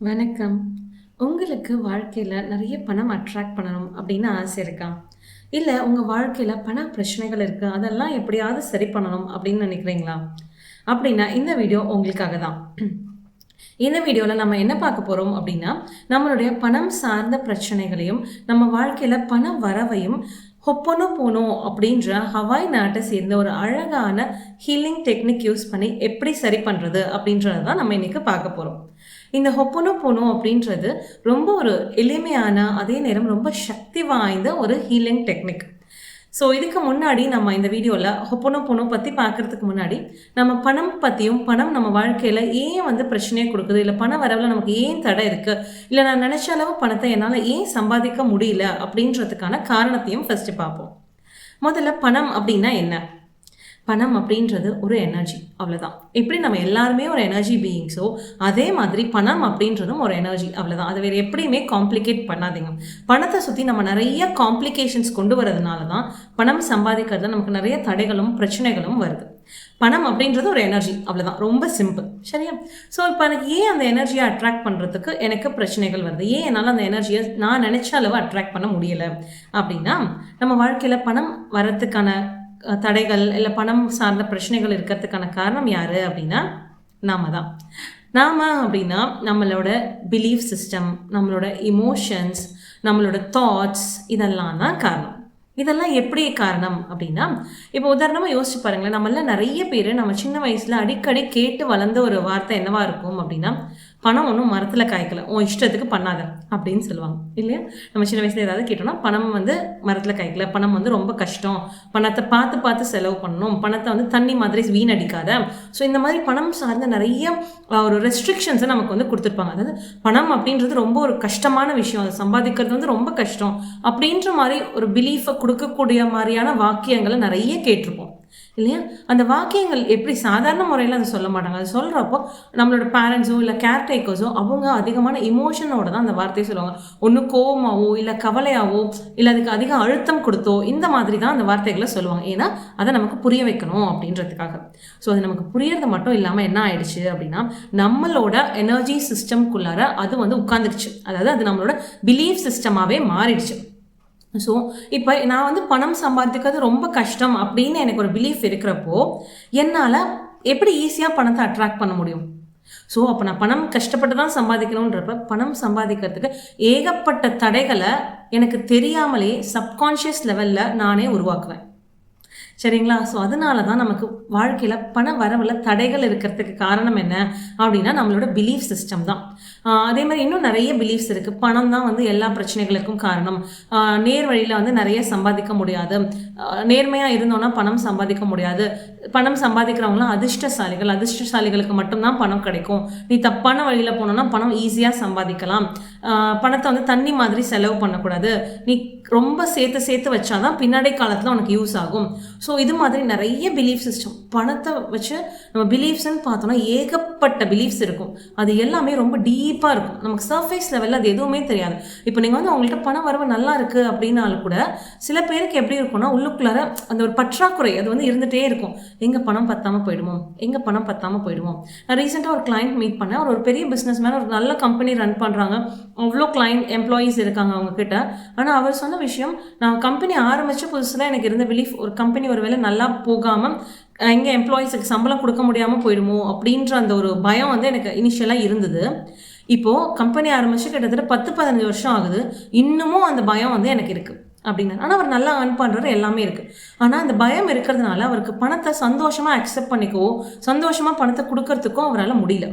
வணக்கம். உங்களுக்கு வாழ்க்கையில நெறைய பணம் அட்ராக்ட் பண்ணணும் அப்படின்னு ஆசை இருக்கா? இல்ல உங்க வாழ்க்கையில பண பிரச்சனைகள் இருக்கு. அதெல்லாம் எப்படியாவது சரி பண்ணணும் அப்படின்னு நினைக்கிறீங்களா? அப்படின்னா இந்த வீடியோ உங்களுக்காக தான். இந்த வீடியோல நம்ம என்ன பார்க்க போறோம் அப்படின்னா, நம்மளுடைய பணம் சார்ந்த பிரச்சனைகளையும், நம்ம வாழ்க்கையில பண வரவையும் ஹொப்போனோபோனோ அப்படின்ற ஹவாய் நாட்ட சேர்ந்த ஒரு அழகான ஹீலிங் டெக்னிக் யூஸ் பண்ணி எப்படி சரி பண்றது அப்படின்றத தான் நம்ம இன்னைக்கு பார்க்க போறோம். இந்த ஹொப்போனோபோனோ அப்படின்றது ரொம்ப ஒரு எளிமையான, அதே நேரம் ரொம்ப சக்தி வாய்ந்த ஒரு ஹீலிங் டெக்னிக். ஸோ இதுக்கு முன்னாடி நம்ம இந்த வீடியோல ஹொப்போனோபோனோ பத்தி பார்க்கறதுக்கு முன்னாடி, நம்ம பணம் பத்தியும், பணம் நம்ம வாழ்க்கையில ஏன் வந்து பிரச்சனைய குடுக்குது? இல்ல பண வரவுல நமக்கு ஏன் தடை இருக்கு? இல்ல நான் நெனச்ச அளவு பணத்த என்னால ஏன் சம்பாதிக்க முடியல? அப்படின்றதுக்கான காரணத்தையும் ஃபர்ஸ்ட்டு பார்ப்போம். முதல்ல பணம் அப்படின்னா என்ன? பணம் அப்படின்றது ஒரு எனர்ஜி அவ்வளோதான். எப்படி நம்ம எல்லாருமே ஒரு எனர்ஜி பீயிங்ஸோ, அதே மாதிரி பணம் அப்படின்றதும் ஒரு எனர்ஜி அவ்வளோதான். அது வேறு எப்படியுமே காம்ப்ளிகேட் பண்ணாதீங்க. பணத்தை சுற்றி நம்ம நிறைய காம்ப்ளிகேஷன்ஸ் கொண்டு வரதுனால தான் பணம் சம்பாதிக்கிறதுல நமக்கு நிறைய தடைகளும் பிரச்சனைகளும் வருது. பணம் அப்படின்றது ஒரு எனர்ஜி அவ்வளோதான், ரொம்ப சிம்பிள். சரியா? ஸோ இப்போ எனக்கு ஏன் அந்த எனர்ஜியை அட்ராக்ட் பண்ணுறதுக்கு எனக்கு பிரச்சனைகள் வருது? ஏன் என்னால் அந்த எனர்ஜியை நான் நினச்ச அளவு அட்ராக்ட் பண்ண முடியலை அப்படின்னா, நம்ம வாழ்க்கையில் பணம் வரத்துக்கான தடைகள் இல்ல பணம் சார்ந்த பிரச்சனைகள் இருக்கிறதுக்கான காரணம் யாரு அப்படின்னா நாம தான். நாம அப்படின்னா நம்மளோட பிலீஃப் சிஸ்டம், நம்மளோட இமோஷன்ஸ், நம்மளோட தாட்ஸ் இதெல்லாம் தான் காரணம். இதெல்லாம் எப்படி காரணம் அப்படின்னா, இப்போ உதாரணமா யோசிச்சு பாருங்களேன். நம்மள நிறைய பேர் நம்ம சின்ன வயசுல அடிக்கடி கேட்டு வளர்ந்த ஒரு வார்த்தை என்னவா இருக்கும் அப்படின்னா, பணம் ஒன்றும் மரத்தில் காய்க்கல, உன் இஷ்டத்துக்கு பண்ணாத அப்படின்னு சொல்லுவாங்க இல்லையா? நம்ம சின்ன வயசுல ஏதாவது கேட்டோம்னா, பணம் வந்து மரத்தில் காய்க்கல, பணம் வந்து ரொம்ப கஷ்டம், பணத்தை பார்த்து பார்த்து செலவு பண்ணணும், பணத்தை வந்து தண்ணி மாதிரி வீணடிக்காத. ஸோ இந்த மாதிரி பணம் சார்ந்த நிறைய ஒரு ரெஸ்ட்ரிக்ஷன்ஸை நமக்கு வந்து கொடுத்துருப்பாங்க. அதாவது பணம் அப்படின்றது ரொம்ப ஒரு கஷ்டமான விஷயம், அதை சம்பாதிக்கிறது வந்து ரொம்ப கஷ்டம் அப்படின்ற மாதிரி ஒரு பிலீஃபை கொடுக்கக்கூடிய மாதிரியான வாக்கியங்களை நிறைய கேட்டிருப்போம் இல்லையா? அந்த வாக்கியங்கள் எப்படி சாதாரண முறையில் அதை சொல்ல மாட்டாங்க. அது சொல்கிறப்போ நம்மளோட பேரண்ட்ஸோ இல்லை கேர்டேக்கர்ஸோ அவங்க அதிகமான இமோஷனோட தான் அந்த வார்த்தையை சொல்லுவாங்க. ஒன்று கோவமாவோ இல்லை கவலையாவோ இல்லை அதுக்கு அதிக அழுத்தம் கொடுத்தோ இந்த மாதிரி தான் அந்த வார்த்தைகளை சொல்லுவாங்க. ஏன்னா அதை நமக்கு புரிய வைக்கணும் அப்படின்றதுக்காக. ஸோ அது நமக்கு புரியறது மட்டும் இல்லாமல் என்ன ஆயிடுச்சு அப்படின்னா, நம்மளோட எனர்ஜி சிஸ்டம்குள்ளார அது வந்து உட்காந்துருச்சு. அதாவது அது நம்மளோட பிலீஃப் சிஸ்டமாகவே மாறிடுச்சு. ஸோ இப்போ நான் வந்து பணம் சம்பாதிக்கிறது ரொம்ப கஷ்டம் அப்படின்னு எனக்கு ஒரு பிலீஃப் இருக்கிறப்போ, என்னால் எப்படி ஈஸியாக பணத்தை அட்ராக்ட் பண்ண முடியும்? ஸோ அப்போ நான் பணம் கஷ்டப்பட்டு தான் சம்பாதிக்கணுன்றப்ப, பணம் சம்பாதிக்கிறதுக்கு ஏகப்பட்ட தடைகளை எனக்கு தெரியாமலே சப்கான்ஷியஸ் லெவலில் நானே உருவாக்குவேன். சரிங்களா? ஸோ அதனால தான் நமக்கு வாழ்க்கையில் பண வரவுல தடைகள் இருக்கிறதுக்கு காரணம் என்ன அப்படின்னா, நம்மளோட பிலீஃப் சிஸ்டம் தான். அதே மாதிரி இன்னும் நிறைய பிலீஃப்ஸ் இருக்குது. பணம் தான் வந்து எல்லா பிரச்சனைகளுக்கும் காரணம், நேர் வழியில் வந்து நிறைய சம்பாதிக்க முடியாது, நேர்மையாக இருந்தோன்னா பணம் சம்பாதிக்க முடியாது, பணம் சம்பாதிக்கிறவங்களாம் அதிர்ஷ்டசாலிகள், அதிர்ஷ்டசாலிகளுக்கு மட்டும்தான் பணம் கிடைக்கும், நீ தப்பான வழியில் போனோன்னா பணம் ஈஸியாக சம்பாதிக்கலாம், பணத்தை வந்து தண்ணி மாதிரி செலவு பண்ணக்கூடாது, நீ ரொம்ப சேர்த்து சேர்த்து வச்சாதான் பின்னாடி காலத்தில் உனக்கு யூஸ் ஆகும். ஸோ இது மாதிரி நிறைய பிலீஃப் சிஸ்டம், பணத்தை வச்சு நம்ம பிலீஃப்ஸ்ன்னு பார்த்தோன்னா ஏகப்பட்ட பிலீஃப்ஸ் இருக்கும். அது எல்லாமே ரொம்ப டீப்பாக இருக்கும். நமக்கு சர்ஃபேஸ் லெவலில் அது எதுவுமே தெரியாது. இப்போ நீங்கள் வந்து அவங்கள்ட்ட பணம் வரவு நல்லா இருக்குது அப்படின்னாலும் கூட சில பேருக்கு எப்படி இருக்கும்னா, உள்ளுக்குள்ளார அந்த ஒரு பற்றாக்குறை அது வந்து இருந்துகிட்டே இருக்கும். எங்கே பணம் பத்தாமல் போயிடுமோ, எங்கே பணம் பத்தாமல் போயிடுமோ. நான் ரீசெண்டாக ஒரு கிளைண்ட் மீட் பண்ணேன். அவர் ஒரு பெரிய பிஸ்னஸ் மேன், ஒரு நல்ல கம்பெனி ரன் பண்ணுறாங்க, அவ்வளோ கிளைண்ட் எம்ப்ளாயீஸ் இருக்காங்க அவங்கக்கிட்ட. ஆனால் அவர் சொன்ன விஷயம், நான் கம்பெனி ஆரம்பித்த புதுசில் எனக்கு இருந்த பிலீஃப், ஒரு கம்பெனி ஒரு வேளை நல்லா போகாமல் எங்கே எம்ப்ளாயீஸுக்கு சம்பளம் கொடுக்க முடியாமல் போயிடுமோ அப்படின்ற அந்த ஒரு பயம் வந்து எனக்கு இனிஷியலாக இருந்தது. இப்போது கம்பெனி ஆரம்பித்து கிட்டத்தட்ட 10-15 வருஷம் ஆகுது, இன்னமும் அந்த பயம் வந்து எனக்கு இருக்குது அப்படின்னா. ஆனால் அவர் நல்லா ஏர்ன் பண்ணுறாரு, எல்லாமே இருக்குது. ஆனால் அந்த பயம் இருக்கிறதுனால அவருக்கு பணத்தை சந்தோஷமாக அக்செப்ட் பண்ணிக்கவோ, சந்தோஷமாக பணத்தை கொடுக்கறதுக்கும் அவரால் முடியல.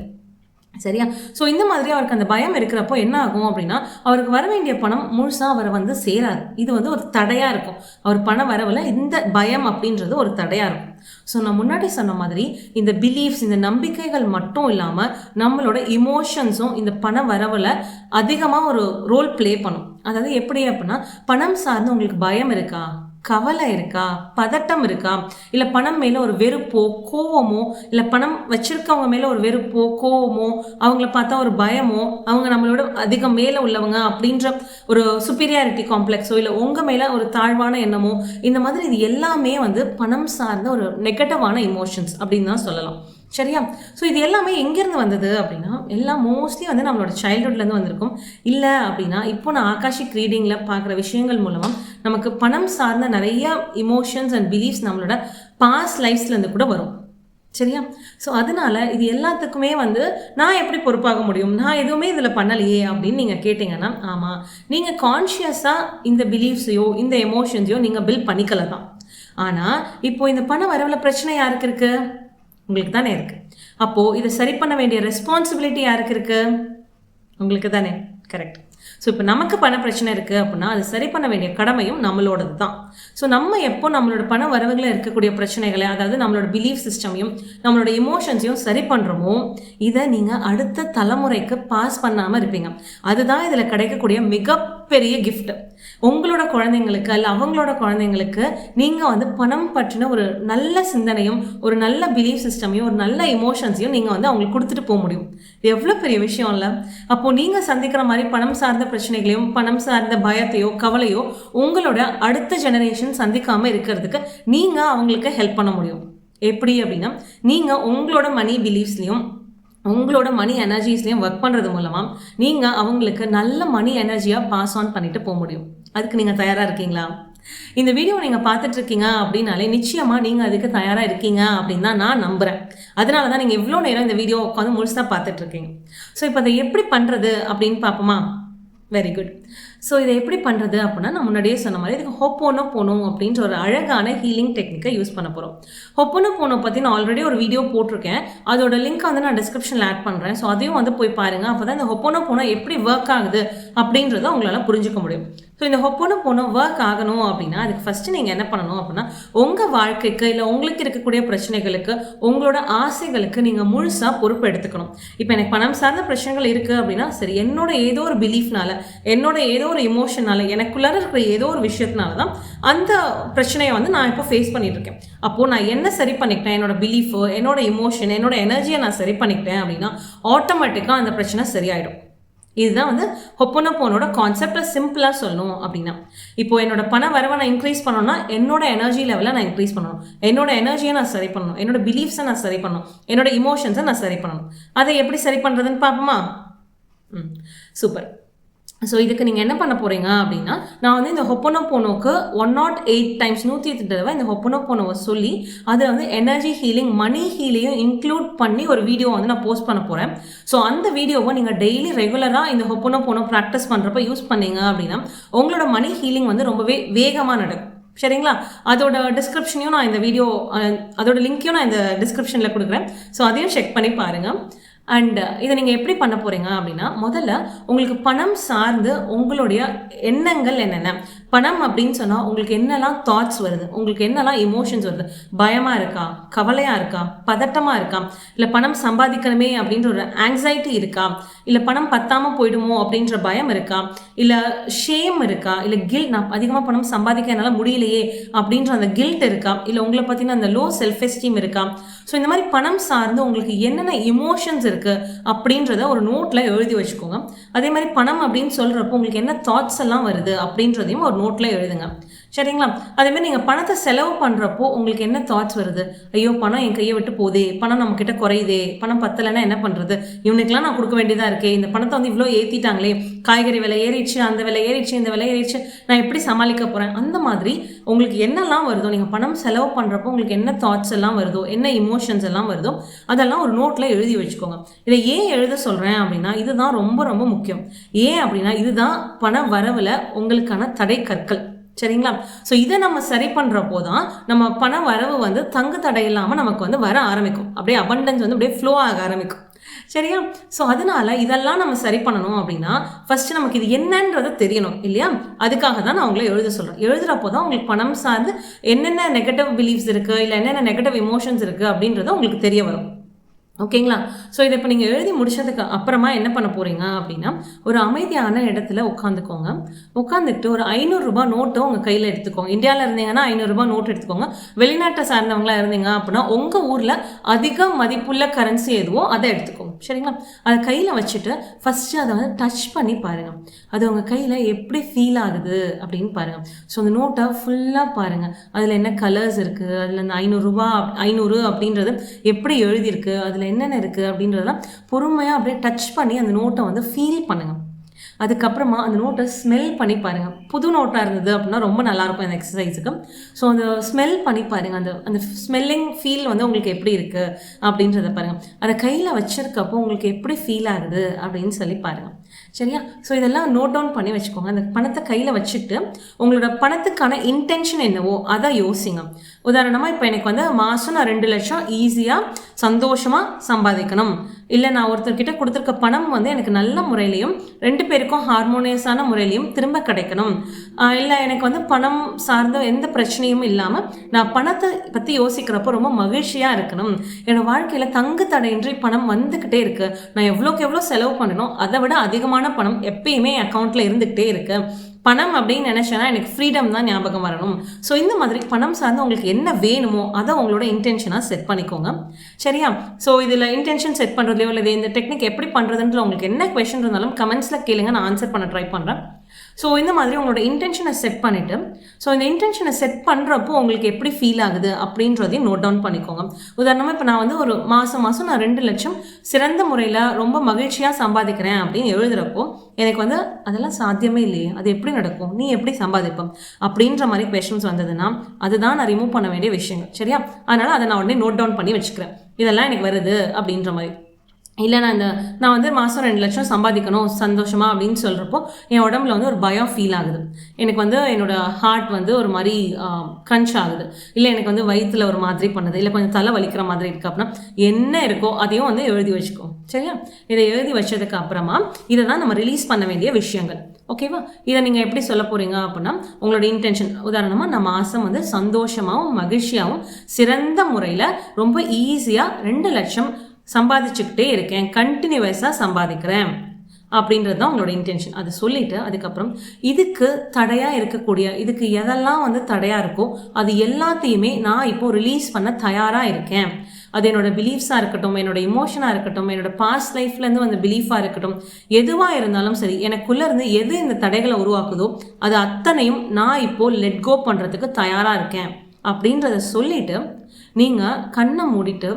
சரியா? ஸோ இந்த மாதிரி அவருக்கு அந்த பயம் இருக்கிறப்போ என்ன ஆகும் அப்படின்னா, அவருக்கு வர வேண்டிய பணம் முழுசாக அவரை வந்து சேராது. இது வந்து ஒரு தடையாக இருக்கும். அவர் பணம் வரவில் இந்த பயம் அப்படின்றது ஒரு தடையாக இருக்கும். ஸோ நான் முன்னாடி சொன்ன மாதிரி இந்த பிலீஃப்ஸ், இந்த நம்பிக்கைகள் மட்டும் இல்லாமல் நம்மளோட இமோஷன்ஸும் இந்த பண வரவில் அதிகமாக ஒரு ரோல் ப்ளே பண்ணும். அதாவது எப்படி அப்படின்னா, பணம் சார்ந்து உங்களுக்கு பயம் இருக்கா, கவலை இருக்கா, பதட்டம் இருக்கா, இல்லை பணம் மேலே ஒரு வெறுப்போ கோவமோ, இல்லை பணம் வச்சிருக்கவங்க மேலே ஒரு வெறுப்போ கோவமோ, அவங்கள பார்த்தா ஒரு பயமோ, அவங்க நம்மளோட அதிகம் மேலே உள்ளவங்க அப்படின்ற ஒரு சுப்பீரியாரிட்டி காம்ப்ளெக்ஸோ, இல்லை உங்கள் மேலே ஒரு தாழ்வான எண்ணமோ, இந்த மாதிரி இது எல்லாமே வந்து பணம் சார்ந்த ஒரு நெகட்டிவான இமோஷன்ஸ் அப்படின்னு தான் சொல்லலாம். சரியா? ஸோ இது எல்லாமே எங்கேருந்து வந்தது அப்படின்னா, எல்லாம் மோஸ்ட்லி வந்து நம்மளோட சைல்ட்ஹுட்லேருந்து வந்திருக்கும். இல்ல அப்படின்னா, இப்போ நான் ஆகாஷிக் ரீடிங்கில பார்க்குற விஷயங்கள் மூலமா, நமக்கு பணம் சார்ந்த நெறைய எமோஷன்ஸ் அண்ட் பிலீஃப்ஸ் நம்மளோட பாஸ்ட் லைஃப்ஸ்லேருந்து கூட வரும். சரியா? ஸோ அதனால இது எல்லாத்துக்குமே வந்து நான் எப்படி பொறுப்பாக முடியும்? நான் எதுவுமே இதில பண்ணலையே அப்படின்னு நீங்க கேட்டீங்கன்னா, ஆமா. நீங்க கான்ஷியஸா இந்த பிலீஃப்ஸையோ, இந்த எமோஷன்ஸையோ நீங்க பில்ட் பண்ணிக்கல தான். ஆனா, இப்போ இந்த பண வரவுல பிரச்சனை யாருக்கு இருக்கு? உங்களுக்கு தானே இருக்கு. அப்போ இதை சரி பண்ண வேண்டிய ரெஸ்பான்சிபிலிட்டி யாருக்கு இருக்கு? உங்களுக்கு தானே. கரெக்ட். ஸோ இப்போ நமக்கு பண பிரச்சனை இருக்குது அப்படின்னா அது சரி பண்ண வேண்டிய கடமையும் நம்மளோடது தான். ஸோ நம்ம எப்போ நம்மளோட பண வரவுகளில் இருக்கக்கூடிய பிரச்சனைகளை, அதாவது நம்மளோட பிலீஃப் சிஸ்டமையும் நம்மளோட எமோஷன்ஸையும் சரி பண்ணுறோமோ, இதை நீங்கள் அடுத்த தலைமுறைக்கு பாஸ் பண்ணாமல் இருப்பீங்க. அதுதான் இதில் கிடைக்கக்கூடிய மிகப்பெரிய கிஃப்ட். உங்களோட குழந்தைங்களுக்கு அல்ல அவங்களோட குழந்தைங்களுக்கு நீங்கள் வந்து பணம் பற்றின ஒரு நல்ல சிந்தனையும், ஒரு நல்ல பிலீஃப் சிஸ்டமையும், ஒரு நல்ல எமோஷன்ஸையும் நீங்கள் வந்து அவங்களுக்கு கொடுத்துட்டு போக முடியும். இது எவ்வளோ பெரிய விஷயம் இல்லை? அப்போது நீங்கள் சந்திக்கிற மாதிரி பணம் சார்ந்த பிரச்சனைகளையும், பணம் சார்ந்த பயத்தையோ, கவலையோ உங்களோட அடுத்த ஜெனரேஷன் சந்திக்காமல் இருக்கிறதுக்கு நீங்கள் அவங்களுக்கு ஹெல்ப் பண்ண முடியும். எப்படி அப்படின்னா, நீங்கள் உங்களோட மணி பிலீஃப்ஸ்லையும் உங்களோட மணி எனர்ஜிஸ்லையும் ஒர்க் பண்ணுறது மூலமாக நீங்கள் அவங்களுக்கு நல்ல மணி எனர்ஜியாக பாஸ் ஆன் பண்ணிட்டு போக முடியும். அதுக்கு நீங்கள் தயாராக இருக்கீங்களா? இந்த வீடியோ நீங்கள் பார்த்துட்டு இருக்கீங்க அப்படின்னாலே நிச்சயமாக நீங்கள் அதுக்கு தயாராக இருக்கீங்க அப்படின்னு தான் நான் நம்புகிறேன். அதனால தான் நீங்கள் இவ்வளோ நேரம் இந்த வீடியோ உட்காந்து முழுசாக பார்த்துட்டு இருக்கீங்க. ஸோ இப்போ அதை எப்படி பண்ணுறது அப்படின்னு பார்ப்போமா? Very good. ஸோ இதை எப்படி பண்ணுறது அப்படின்னா, நான் முன்னாடியே சொன்ன மாதிரி இதுக்கு ஹொப்போனோபோனோ அப்படின்ற ஒரு அழகான ஹீலிங் டெக்னிக்கை யூஸ் பண்ண போகிறோம். ஹொப்போனோபோனோ பற்றி நான் ஆல்ரெடி ஒரு வீடியோ போட்டிருக்கேன். அதோட லிங்க் வந்து நான் டிஸ்கிரிப்ஷனில் ஆட் பண்ணுறேன். ஸோ அதையும் வந்து போய் பாருங்கள். அப்போ தான் இந்த ஹொப்போனோபோனோ எப்படி ஒர்க் ஆகுது அப்படின்றத உங்களால் புரிஞ்சுக்க முடியும். ஸோ இந்த ஹொப்போனோபோனோ ஒர்க் ஆகணும் அப்படின்னா அதுக்கு ஃபஸ்ட்டு நீங்கள் என்ன பண்ணணும் அப்படின்னா, உங்கள் வாழ்க்கைக்கு இல்லை உங்களுக்கு இருக்கக்கூடிய பிரச்சனைகளுக்கு, உங்களோட ஆசைகளுக்கு நீங்கள் முழுசாக பொறுப்பு எடுத்துக்கணும். இப்போ எனக்கு பணம் சார்ந்த பிரச்சனைகள் இருக்குது அப்படின்னா, சரி, என்னோட ஏதோ ஒரு பிலீஃப்னால, என்னோட ஏதோ ஒரு எமோஷனால, எனக்குள்ளார இருக்கிற ஏதோ ஒரு விஷயத்தினால தான் அந்த பிரச்சனையை வந்து நான் இப்போ ஃபேஸ் பண்ணிட்டு இருக்கேன். அப்போது நான் என்ன சரி பண்ணிக்கிட்டேன், என்னோட பிலீஃபு, என்னோட எமோஷன், என்னோட எனர்ஜியை நான் சரி பண்ணிக்கிட்டேன் அப்படின்னா ஆட்டோமேட்டிக்காக அந்த பிரச்சனை சரியாயிடும். இதுதான் வந்து ஹொப்போனோபோனோட கான்செப்டை சிம்பிளாக சொல்லணும் அப்படின்னா, இப்போ என்னோட பண வரவை நான் இன்க்ரீஸ் பண்ணணும்னா என்னோட எனர்ஜி லெவலை நான் இன்க்ரீஸ் பண்ணணும், என்னோட எனர்ஜியை நான் சரி பண்ணணும், என்னோட பிலீஃப்ஸை நான் சரி பண்ணணும், என்னோட இமோஷன்ஸை நான் சரி பண்ணணும். அதை எப்படி சரி பண்ணுறதுன்னு பார்ப்போமா? சூப்பர். ஸோ இதுக்கு நீங்கள் என்ன பண்ண போகிறீங்க அப்படின்னா, நான் வந்து இந்த ஹொப்போனோபோனோக்கு 108 டைம்ஸ் 108 தடவை இந்த ஹொப்போனோபோனோவை சொல்லி அதில் வந்து எனர்ஜி ஹீலிங், மணி ஹீலிங்கையும் இன்க்ளூட் பண்ணி ஒரு வீடியோ வந்து நான் போஸ்ட் பண்ண போகிறேன். ஸோ அந்த வீடியோவை நீங்கள் டெய்லி ரெகுலராக இந்த ஹொப்போனோபோனோ ப்ராக்டிஸ் பண்ணுறப்ப யூஸ் பண்ணீங்க அப்படின்னா உங்களோட மணி ஹீலிங் வந்து ரொம்பவே வேகமாக நடக்கும். சரிங்களா? அதோட டிஸ்கிரிப்ஷனையும் நான் இந்த வீடியோ, அதோட லிங்க்கையும் நான் இந்த டிஸ்கிரிப்ஷனில் கொடுக்குறேன். ஸோ அதையும் செக் பண்ணி பாருங்கள். அண்ட் இதை நீங்கள் எப்படி பண்ண போகிறீங்க அப்படின்னா, முதல்ல உங்களுக்கு பணம் சார்ந்து உங்களுடைய எண்ணங்கள் என்னென்ன, பணம் அப்படின்னு சொன்னால் உங்களுக்கு என்னெல்லாம் தாட்ஸ் வருது, உங்களுக்கு என்னெல்லாம் எமோஷன்ஸ் வருது, பயமாக இருக்கா, கவலையாக இருக்கா, பதட்டமாக இருக்கா, இல்லை பணம் சம்பாதிக்கணுமே அப்படின்ற ஒரு ஆங்ஸைட்டி இருக்கா, இல்லை பணம் பத்தாமல் போயிடுமோ அப்படின்ற பயம் இருக்கா, இல்லை ஷேம் இருக்கா, இல்லை கில்ட், நான் அதிகமாக பணம் சம்பாதிக்க என்னால் முடியலையே அப்படின்ற அந்த கில்ட் இருக்கா, இல்லை உங்களை பற்றின அந்த லோ செல்ஃப் எஸ்டீம் இருக்கா. ஸோ இந்த மாதிரி பணம் சார்ந்து உங்களுக்கு என்னென்ன எமோஷன்ஸ் இருக்குது அப்படின்றத ஒரு நோட்டில் எழுதி வச்சுக்கோங்க. அதே மாதிரி பணம் அப்படின்னு சொல்கிறப்போ உங்களுக்கு என்ன தாட்ஸ் எல்லாம் வருது அப்படின்றதையும் ஒரு நோட்டில் எழுதுங்க. சரிங்களா? அதேமாதிரி நீங்கள் பணத்தை செலவு பண்ணுறப்போ உங்களுக்கு என்ன தாட்ஸ் வருது, ஐயோ பணம் என் கையை விட்டு போதே, பணம் நம்மக்கிட்ட குறையுதே, பணம் பத்தலைன்னா என்ன பண்ணுறது, இவனுக்கெல்லாம் நான் கொடுக்க வேண்டியதாக இருக்கே, இந்த பணத்தை வந்து இவ்வளோ ஏற்றிட்டாங்களே, காய்கறி விலை ஏறிடுச்சு, அந்த விலை ஏறிடுச்சு, இந்த விலை ஏறிடுச்சு, நான் எப்படி சமாளிக்க போகிறேன், அந்த மாதிரி உங்களுக்கு என்னெல்லாம் வருதோ, நீங்கள் பணம் செலவு பண்ணுறப்போ உங்களுக்கு என்ன தாட்ஸ் எல்லாம் வருதோ, என்ன எமோஷன்ஸ் எல்லாம் வருதோ அதெல்லாம் ஒரு நோட்டில் எழுதி வச்சுக்கோங்க. இதை ஏன் எழுத சொல்கிறேன் அப்படின்னா, இதுதான் ரொம்ப ரொம்ப முக்கியம். ஏன் அப்படின்னா இதுதான் பண வரவில் உங்களுக்கான தடை கற்கள். சரிங்களா? ஸோ இதை நம்ம சரி பண்ணுறப்போ தான் நம்ம பண வரவு வந்து தங்கு தடை இல்லாமல் நமக்கு வந்து வர ஆரம்பிக்கும். அப்படியே அபண்டன்ஸ் வந்து அப்படியே ஃப்ளோ ஆக ஆரம்பிக்கும். சரியா? ஸோ அதனால இதெல்லாம் நம்ம சரி பண்ணணும் அப்படின்னா ஃபர்ஸ்ட் நமக்கு இது என்னன்றது தெரியணும் இல்லையா? அதுக்காக தான் நான் உங்களை எழுத சொல்கிறேன். எழுதுறப்போ தான் உங்களுக்கு பணம் சார்ந்து என்னென்ன நெகட்டிவ் பிலீஃப்ஸ் இருக்குது, இல்லை என்னென்ன நெகட்டிவ் எமோஷன்ஸ் இருக்குது அப்படின்றத உங்களுக்கு தெரிய வரும். ஓகேங்களா? ஸோ இத இப்ப நீங்க எழுதி முடிச்சதுக்கு அப்புறமா என்ன பண்ண போறீங்க அப்படின்னா, ஒரு அமைதியான இடத்துல உட்காந்துக்கோங்க. உட்காந்துட்டு ஒரு ரூ. 500 நோட்ட உங்க கையில எடுத்துக்கோங்க. இந்தியால இருந்தீங்கன்னா ரூ. 500 நோட் எடுத்துக்கோங்க. வெளிநாட்ட சார்ந்தவங்களா இருந்தீங்க அப்படின்னா, உங்க ஊர்ல அதிக மதிப்புள்ள கரன்சி எதுவோ அத எடுத்துக்கோங்க. சரிங்களா? அத கையில வச்சுட்டு ஃபர்ஸ்ட்டு அத வந்து டச் பண்ணி பாருங்க. அது உங்க கையில எப்படி ஃபீல் ஆகுது அப்படின்னு பாருங்க. ஸோ அந்த நோட்ட ஃபுல்லா பாருங்க. அதுல என்ன கலர்ஸ் இருக்கு? அதுல அந்த ரூ. 500 அப்படின்றது எப்படி எழுதியிருக்கு? அதுல என்னென்ன இருக்கு? அப்படின்றதெல்லாம் பொறுமையா அப்படியே டச் பண்ணி அந்த நோட்ட வந்து ஃபீல் பண்ணுங்க. அதுக்கப்புறமா அந்த நோட்ட ஸ்மெல் பண்ணி பாருங்க. புது நோட்டா இருந்தது அப்படின்னா ரொம்ப நல்லாயிருக்கும் இந்த எக்ஸர்சைஸுக்கு. ஸோ அந்த ஸ்மெல் பண்ணி பாருங்க. அந்த அந்த ஸ்மெல்லிங் ஃபீல் வந்து உங்களுக்கு எப்படி இருக்கு? அப்படின்றத பாருங்க. அத கையில வச்சிருக்கப்போ உங்களுக்கு எப்படி ஃபீல் ஆகுது? அப்படின்னு சொல்லி பாருங்க. சரியா? ஸோ இதெல்லாம் நோட் டவுன் பண்ணி வச்சுக்கோங்க. அந்த பணத்த கையில வச்சுட்டு, உங்களோட பணத்துக்கான இன்டென்ஷன் என்னவோ அத யோசிங்க. உதாரணமா இப்ப எனக்கு வந்து மாசம் நான் 2,00,000 ஈஸியா, சந்தோஷமா சம்பாதிக்கணும். இல்ல நான் ஒருத்தர்கிட்ட குடுத்துருக்க பணம் வந்து எனக்கு நல்ல முறையிலயும் 2 பேருக்கும் ஹார்மோனியஸான முறையிலயும் திரும்ப கிடைக்கணும். இல்ல எனக்கு வந்து பணம் சார்ந்த எந்த பிரச்சனையும் இல்லாம, நான் பணத்த பத்தி யோசிக்கிறப்போ ரொம்ப மகிழ்ச்சியா இருக்கணும். என்னோட வாழ்க்கையில தங்கு தடையின்றி பணம் வந்துகிட்டே இருக்கு. நான் எவ்வளோக்கு எவ்வளோ செலவு பண்ணனோ, அத விட அதிகமான பணம் எப்பயுமே என் அக்கவுண்ட்ல இருந்துகிட்டே இருக்கு. பணம் அப்படின்னு நினைச்சேன்னா எனக்கு ஃப்ரீடம் தான் ஞாபகம் வரணும். ஸோ இந்த மாதிரி பணம் சார்ந்து உங்களுக்கு என்ன வேணுமோ அதை உங்களோட இன்டென்ஷனாக செட் பண்ணிக்கோங்க. சரியா? ஸோ இதில் இன்டென்ஷன் செட் பண்ணுறதுலையோ இல்லை இந்த டெக்னிக் எப்படி பண்ணுறதுன்ற உங்களுக்கு என்ன கொஷின் இருந்தாலும் கமெண்ட்ஸில் கேளுங்க, நான் ஆன்சர் பண்ண ட்ரை பண்ணுறேன். ஸோ இந்த மாதிரி உங்களோட இன்டென்ஷனை செட் பண்ணிவிட்டு, ஸோ இந்த இன்டென்ஷனை செட் பண்ணுறப்போ உங்களுக்கு எப்படி ஃபீல் ஆகுது அப்படின்றதையும் நோட் டவுன் பண்ணிக்கோங்க. உதாரணமாக இப்போ நான் வந்து ஒரு மாதம் நான் 2,00,000 சிறந்த முறையில் ரொம்ப மகிழ்ச்சியாக சம்பாதிக்கிறேன் அப்படின்னு எழுதுகிறப்போ எனக்கு வந்து அதெல்லாம் சாத்தியமே இல்லையே, அது எப்படி நடக்கும், நீ எப்படி சம்பாதிப்ப அப்படின்ற மாதிரி கொஷின்ஸ் வந்ததுன்னா அதுதான் நான் ரிமூவ் பண்ண வேண்டிய விஷயங்கள். சரியா? அதனால் அதை நான் உடனே நோட் டவுன் பண்ணி வச்சுக்கிறேன். இதெல்லாம் எனக்கு வருது அப்படின்ற மாதிரி. இல்லை நான் வந்து மாதம் 2,00,000 சம்பாதிக்கணும் சந்தோஷமா அப்படின்னு சொல்கிறப்போ என் உடம்புல வந்து ஒரு பயம் ஃபீல் ஆகுது. எனக்கு வந்து என்னோட ஹார்ட் வந்து ஒரு மாதிரி க்ரன்ச் ஆகுது. இல்லை எனக்கு வந்து வயிற்றுல ஒரு மாதிரி பண்ணுது, இல்லை கொஞ்சம் தலை வலிக்கிற மாதிரி இருக்குது அப்படின்னா என்ன இருக்கோ அதையும் வந்து எழுதி வச்சுக்கோ. சரியா? இதை எழுதி வச்சதுக்கு அப்புறமா இதை தான் நம்ம ரிலீஸ் பண்ண வேண்டிய விஷயங்கள். ஓகேவா? இதை நீங்கள் எப்படி சொல்ல போகிறீங்க அப்படின்னா உங்களோட இன்டென்ஷன். உதாரணமாக நான் மாதம் வந்து சந்தோஷமாகவும் மகிழ்ச்சியாகவும் சிறந்த முறையில் ரொம்ப ஈஸியாக 2,00,000 சம்பாதிச்சுக்கிட்டே இருக்கேன், கண்டினியூஸாக சம்பாதிக்கிறேன் அப்படின்றது தான் உங்களோட இன்டென்ஷன். அதை சொல்லிவிட்டு அதுக்கப்புறம் இதுக்கு தடையாக இருக்கக்கூடிய, இதுக்கு எதெல்லாம் வந்து தடையாக இருக்கோ அது எல்லாத்தையுமே நான் இப்போது ரிலீஸ் பண்ண தயாராக இருக்கேன். அது என்னோட பிலீஃப்ஸாக இருக்கட்டும், என்னோட இமோஷனாக இருக்கட்டும், என்னோட பாஸ்ட் லைஃப்லேருந்து வந்த பிலீஃபாக இருக்கட்டும், எதுவாக இருந்தாலும் சரி, எனக்குள்ளேருந்து எது இந்த தடைகளை உருவாக்குதோ அது அத்தனையும் நான் இப்போது லெட் கோ பண்ணுறதுக்கு தயாராக இருக்கேன் அப்படின்றத சொல்லிவிட்டு நீங்கள் கண்ணை மூடிட்டு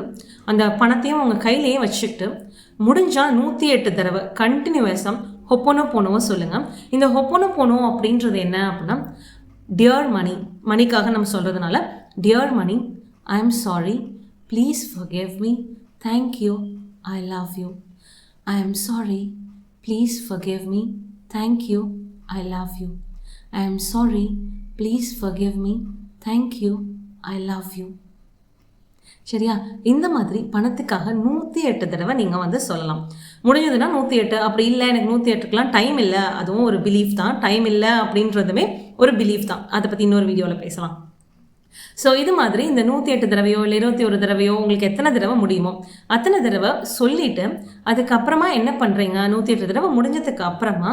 அந்த பணத்தையும் உங்கள் கையிலேயே வச்சுக்கிட்டு முடிஞ்சால் 108 தடவை கண்டினியூஸாக ஹொப்போனோபோனோவை சொல்லுங்கள். இந்த ஹொப்போனோபோனோ அப்படின்றது என்ன அப்படின்னா, டியர் மணி, மணிக்காக நம்ம சொல்கிறதுனால, dear money, I am sorry, please forgive me, thank you, I love you. I am sorry, please forgive me, thank you, I love you. I am sorry, please forgive me, thank you, I love you. சரியா? இந்த மாதிரி பணத்துக்காக 108 தடவை நீங்கள் வந்து சொல்லலாம். முடிஞ்சதுன்னா 108, அப்படி இல்லை எனக்கு 108க்குலாம் டைம் இல்லை, அதுவும் ஒரு பிலீஃப் தான். டைம் இல்லை அப்படின்றதுமே ஒரு பிலீஃப் தான். அதை பற்றி இன்னொரு வீடியோவில் பேசலாம். ஸோ இது மாதிரி இந்த 108 தடவையோ இல்லை 21 தடவையோ உங்களுக்கு எத்தனை தடவை முடியுமோ அத்தனை தடவை சொல்லிவிட்டு அதுக்கப்புறமா என்ன பண்ணுறீங்க, 108 தடவை முடிஞ்சதுக்கு அப்புறமா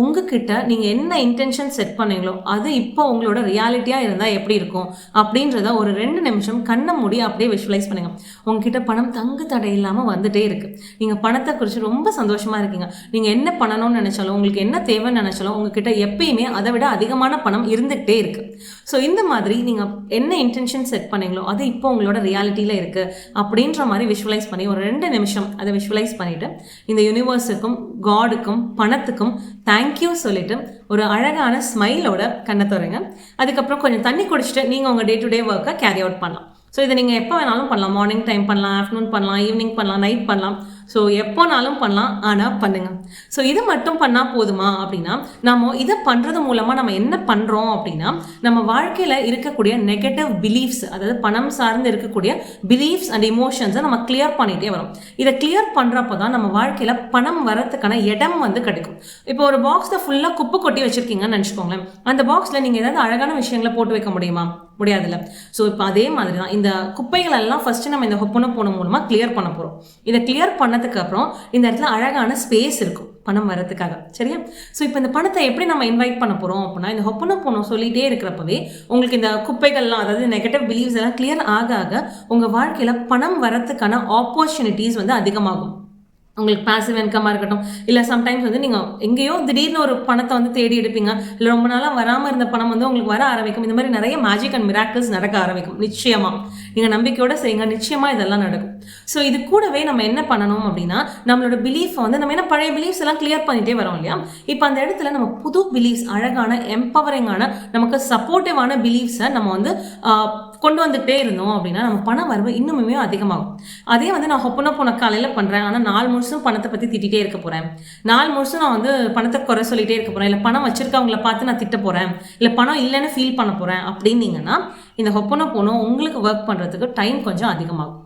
உங்ககிட்ட நீங்கள் என்ன இன்டென்ஷன் செட் பண்ணீங்களோ அது இப்போ உங்களோட ரியாலிட்டியாக இருந்தால் எப்படி இருக்கும் அப்படின்றத ஒரு 2 நிமிஷம் கண்ணை மூடி அப்படியே விஷுவலைஸ் பண்ணுங்கள். உங்ககிட்ட பணம் தங்கு தடை இல்லாமல் வந்துட்டே இருக்குது. நீங்கள் பணத்தை குறித்து ரொம்ப சந்தோஷமாக இருக்கீங்க. நீங்கள் என்ன பண்ணணும்னு நினச்சாலும், உங்களுக்கு என்ன தேவைன்னு நினச்சாலும் உங்ககிட்ட எப்பயுமே அதை விட அதிகமான பணம் இருந்துகிட்டே இருக்குது. ஸோ இந்த மாதிரி நீங்கள் என்ன இன்டென்ஷன் செட் பண்ணீங்களோ அது இப்போ உங்களோட ரியாலிட்டியில் இருக்குது அப்படின்ற மாதிரி விஷுவலைஸ் பண்ணி ஒரு 2 நிமிஷம் அதை விஷுவலைஸ் பண்ணிவிட்டு இந்த யூனிவர்ஸுக்கும் காடுக்கும் பணத்துக்கும் தேங்க்யூ சொல்லிவிட்டு ஒரு அழகான ஸ்மைலோட கண்ணை துறங்க. அதுக்கப்புறம் கொஞ்சம் தண்ணி குடிச்சிட்டு நீங்கள் உங்கள் டே டு டே ஒர்க்கை கேரி அவுட் பண்ணலாம். ஸோ இதை நீங்கள் எப்போ வேணாலும் பண்ணலாம். மார்னிங் டைம் பண்ணலாம், ஆஃப்டர்நூன் பண்ணலாம், ஈவினிங் பண்ணலாம், நைட் பண்ணலாம். ஸோ எப்போனாலும் பண்ணலாம், ஆனால் பண்ணுங்க. ஸோ இது மட்டும் பண்ணால் போதுமா அப்படின்னா, நம்ம இதை பண்ணுறது மூலமாக நம்ம என்ன பண்ணுறோம் அப்படின்னா, நம்ம வாழ்க்கையில் இருக்கக்கூடிய நெகட்டிவ் பிலீஃப்ஸ், அதாவது பணம் சார்ந்து இருக்கக்கூடிய பிலீஃப்ஸ் அண்ட் இமோஷன்ஸை நம்ம கிளியர் பண்ணிகிட்டே வரோம். இதை கிளியர் பண்ணுறப்போ தான் நம்ம வாழ்க்கையில் பணம் வரத்துக்கான இடம் வந்து கிடைக்கும். இப்போ ஒரு பாக்ஸில் ஃபுல்லாக குப்பை கொட்டி வச்சுருக்கீங்கன்னு நினச்சிக்கோங்களேன். அந்த பாக்ஸில் நீங்கள் ஏதாவது அழகான விஷயங்களை போட்டு வைக்க முடியுமா? முடியாதுல்ல. ஸோ இப்போ அதே மாதிரி தான் இந்த குப்பைகள் எல்லாம் ஃபர்ஸ்ட் நம்ம இந்த ஹொப்பனோபோனோ மூலமாக கிளியர் பண்ண போகிறோம். இதை கிளியர் பண்ணதுக்கு அப்புறம் இந்த இடத்துல அழகான ஸ்பேஸ் இருக்கும் பணம் வரதுக்காக. சரியா? ஸோ இப்போ இந்த பணத்தை எப்படி நம்ம இன்வைட் பண்ண போகிறோம் அப்படின்னா, இந்த ஹொப்பனோபோனோ சொல்லிகிட்டே இருக்கிறப்பவே உங்களுக்கு இந்த குப்பைகள்லாம், அதாவது நெகட்டிவ் பிலீவ்ஸ் எல்லாம் கிளியர் ஆக ஆக உங்கள் வாழ்க்கையில் பணம் வரத்துக்கான ஆப்பர்ச்சுனிட்டிஸ் வந்து அதிகமாகும். உங்களுக்கு பாசிவ் இன்கமாக இருக்கட்டும், இல்லை சம்டைம்ஸ் வந்து நீங்கள் எங்கேயோ திடீர்னு ஒரு பணத்தை வந்து தேடி எடுப்பீங்க, இல்லை ரொம்ப நாளாக வராமல் இருந்த பணம் வந்து உங்களுக்கு வர ஆரம்பிக்கும். இந்த மாதிரி நிறைய மேஜிக் அண்ட் மிராக்கிள்ஸ் நடக்க ஆரம்பிக்கும். நிச்சயமாக நீங்கள் நம்பிக்கையோடு செய்யுங்க, நிச்சயமாக இதெல்லாம் நடக்கும். ஸோ இது கூடவே நம்ம என்ன பண்ணணும் அப்படின்னா, நம்மளோட பிலீஃபை வந்து நம்ம என்ன பழைய பிலீஃப்ஸ் எல்லாம் கிளியர் பண்ணிகிட்டே வரோம் இல்லையா? இப்போ அந்த இடத்துல நம்ம புது பிலீஃப்ஸ், அழகான எம்பவரிங்கான நமக்கு சப்போர்ட்டிவான பிலீஃப்ஸை நம்ம வந்து கொண்டு வந்துகிட்டே இருந்தோம் அப்படின்னா நம்ம பண வரவு இன்னுமே அதிகமாகும். அதே வந்து நான் ஹொப்பனோபோனோ காலையில் பண்ணுறேன், ஆனால் நாள் முழுசும் பணத்தை பற்றி திட்டிகிட்டே இருக்க போகிறேன், நாள் முழுசும் நான் வந்து பணத்தை குறை சொல்லிகிட்டே இருக்க போகிறேன், இல்லை பணம் வச்சுருக்கவங்கள பார்த்து நான் திட்ட போகிறேன், இல்லை பணம் இல்லைன்னு ஃபீல் பண்ண போகிறேன் அப்படின்னீங்கன்னா இந்த ஹொப்பனோபோனோ உங்களுக்கு ஒர்க் பண்ணுறதுக்கு டைம் கொஞ்சம் அதிகமாகும்.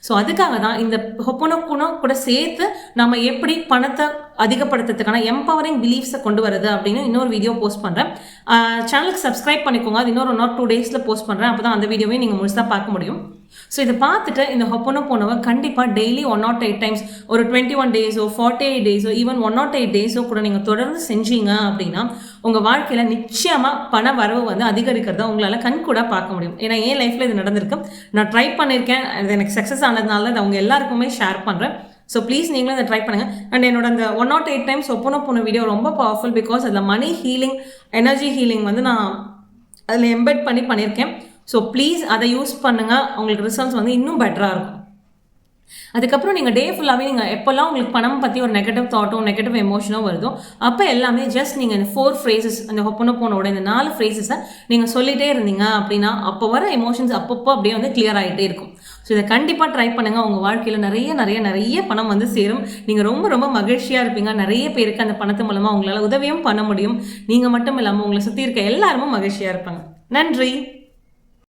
ஸோ அதுக்காக தான் இந்த ஹொப்பனோபோனோ கூட சேர்த்து நம்ம எப்படி பணத்தை அதிகப்படுத்துறதுக்கான எம்பவரிங் பிலீஃப்ஸை கொண்டு வருது அப்படின்னு இன்னொரு வீடியோ போஸ்ட் பண்ணுறேன். சேனலுக்கு சப்ஸ்கிரைப் பண்ணிக்கோங்க. அது இன்னொரு 2 டேஸில் போஸ்ட் பண்ணுறேன். அப்போ தான் அந்த வீடியோவே நீங்கள் முழுசாக பார்க்க முடியும். ஸோ இதை பார்த்துட்டு இந்த ஹொப்பனோபோனோவை கண்டிப்பாக டெய்லி 108 டைம்ஸ், ஒரு 21 டேஸோ 48 டேஸோ ஈவன் 108 டேஸோ கூட நீங்கள் தொடர்ந்து செஞ்சீங்க அப்படின்னா உங்கள் வாழ்க்கையில் நிச்சயமாக பண வரவு வந்து அதிகரிக்கிறத உங்களால் கண்கூட பார்க்க முடியும். ஏன்னா என் லைஃப்பில் இது நடந்திருக்கு, நான் ட்ரை பண்ணியிருக்கேன், அது எனக்கு சக்ஸஸ் ஆனதுனால அதை அவங்க எல்லாருக்குமே ஷேர் பண்ணுறேன். ஸோ ப்ளீஸ் நீங்களும் அதை ட்ரை பண்ணுங்கள். அண்ட் என்னோட அந்த 108 டைம்ஸ் ஹொப்பனோபோனோ வீடியோ ரொம்ப பவர்ஃபுல். பிகாஸ் அதில் மணி ஹீலிங், எனர்ஜி ஹீலிங் வந்து நான் அதில் எம்பெட் பண்ணியிருக்கேன். ஸோ ப்ளீஸ் அதை யூஸ் பண்ணுங்கள், உங்களுக்கு ரிசல்ட்ஸ் வந்து இன்னும் பெட்டராக இருக்கும். அதுக்கப்புறம் நீங்கள் டே ஃபுல்லாகவே நீங்கள் எப்போல்லாம் உங்களுக்கு பணம் பற்றி ஒரு நெகட்டிவ் தாட்டோ நெகட்டிவ் எமோஷனோ வருதோ அப்போ எல்லாமே ஜஸ்ட் நீங்கள் இந்த 4 ஃப்ரேசஸ், அந்த ஹொப்பனோபோனோட இந்த 4 ஃப்ரேசஸை நீங்கள் சொல்லிகிட்டே இருந்தீங்க அப்படின்னா அப்போ வர எமோஷன்ஸ் அப்பப்போ அப்படியே வந்து கிளியர் ஆகிட்டே இருக்கும். ஸோ இதை கண்டிப்பாக ட்ரை பண்ணுங்கள். உங்கள் வாழ்க்கையில் நிறைய பணம் வந்து சேரும். நீங்கள் ரொம்ப மகிழ்ச்சியாக இருப்பீங்க. நிறைய பேருக்கு அந்த பணத்து மூலமாக உங்களால் உதவியும் பண்ண முடியும். நீங்கள் மட்டும் இல்லாமல் உங்களை சுற்றி இருக்க எல்லாருமே மகிழ்ச்சியாக இருப்பாங்க. நன்றி.